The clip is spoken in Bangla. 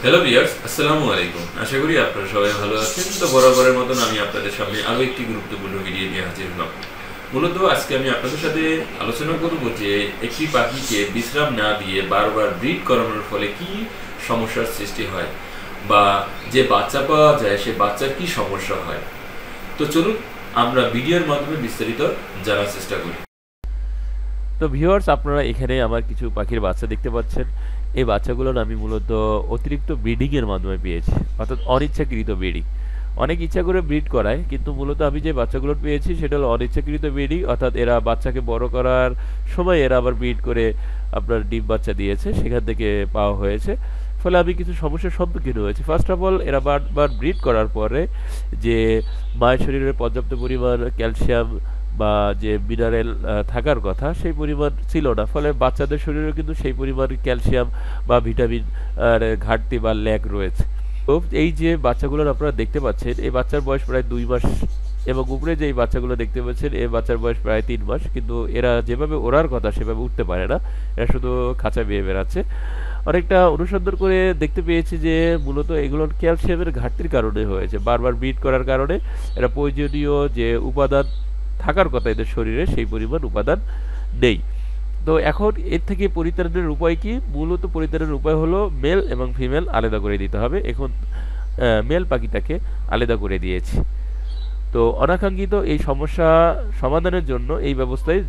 হ্যালো ভিউয়ার্স, আসসালামু আলাইকুম। আশা করি আপনারা সবাই ভালো আছেন। তো বরাবরের মতন আমি আপনাদের সামনে আরো একটি গুরুত্বপূর্ণ ভিডিও নিয়ে হাজির হলাম। মূলত আজকে আমি আপনাদের সাথে আলোচনা করব যে একটি পাখিকে বিশ্রাম না দিয়ে বারবার ব্রিড করানোর ফলে কি সমস্যার সৃষ্টি হয়, বা যে বাচ্চা পাওয়া যায় সে বাচ্চার কি সমস্যা হয়। তো চলুন আমরা ভিডিওর মাধ্যমে বিস্তারিত জানার চেষ্টা করি। তো ভিউয়ার্স, আপনারা এখানে আমার কিছু পাখির বাচ্চা দেখতে পাচ্ছেন। এই বাচ্চাগুলোর আমি মূলত অতিরিক্ত ব্রিডিংয়ের মাধ্যমে পেয়েছি, অর্থাৎ অনিচ্ছাকৃত ব্রিডিং। অনেক ইচ্ছা করে ব্রিড করায়, কিন্তু মূলত আমি যে বাচ্চাগুলো পেয়েছি সেটা হলো অনিচ্ছাকৃত ব্রিডিং, অর্থাৎ এরা বাচ্চাকে বড় করার সময় এরা আবার ব্রিড করে আপনার ডিম বাচ্চা দিয়েছে, সেখান থেকে পাওয়া হয়েছে। ফলে আমি কিছু সমস্যার সম্মুখীন হয়েছি। ফার্স্ট অফ অল, এরা বারবার ব্রিড করার পরে যে মায়ের শরীরে পর্যাপ্ত পরিমাণ ক্যালসিয়াম বা যে মিনারেল থাকার কথা সেই পরিমাণ ছিল না, ফলে বাচ্চাদের শরীরেও কিন্তু সেই পরিমাণ ক্যালসিয়াম বা ভিটামিন ঘাটতি বা ল্যাক রয়েছে। তো এই যে বাচ্চাগুলোর আপনারা দেখতে পাচ্ছেন, এই বাচ্চার বয়স প্রায় 2 মাস, এবং উপরে যে এই বাচ্চাগুলো দেখতে পাচ্ছেন এই বাচ্চার বয়স প্রায় 3 মাস, কিন্তু এরা যেভাবে ওড়ার কথা সেভাবে উঠতে পারে না, এরা শুধু খাঁচা বেয়ে বেড়াচ্ছে। অনেকটা অনুসন্ধান করে দেখতে পেয়েছি যে মূলত এগুলোর ক্যালসিয়ামের ঘাটতির কারণে হয়েছে। বারবার ব্রিড করার কারণে এরা প্রয়োজনীয় যে উপাদান থাকার কথা এদের শরীরে সেই পরিমাণ উপাদান নেই। তো এখন এর থেকে পরিত্রাণের উপায় কি? মূলত পরিত্রাণের উপায় হলো মেল এবং ফিমেল আলাদা করে দিতে হবে। এখন মেল পাখিটাকে আলাদা করে দিয়েছি। তো অনাকাঙ্ক্ষিত এই সমস্যা সমাধানের জন্য এই ব্যবস্থাই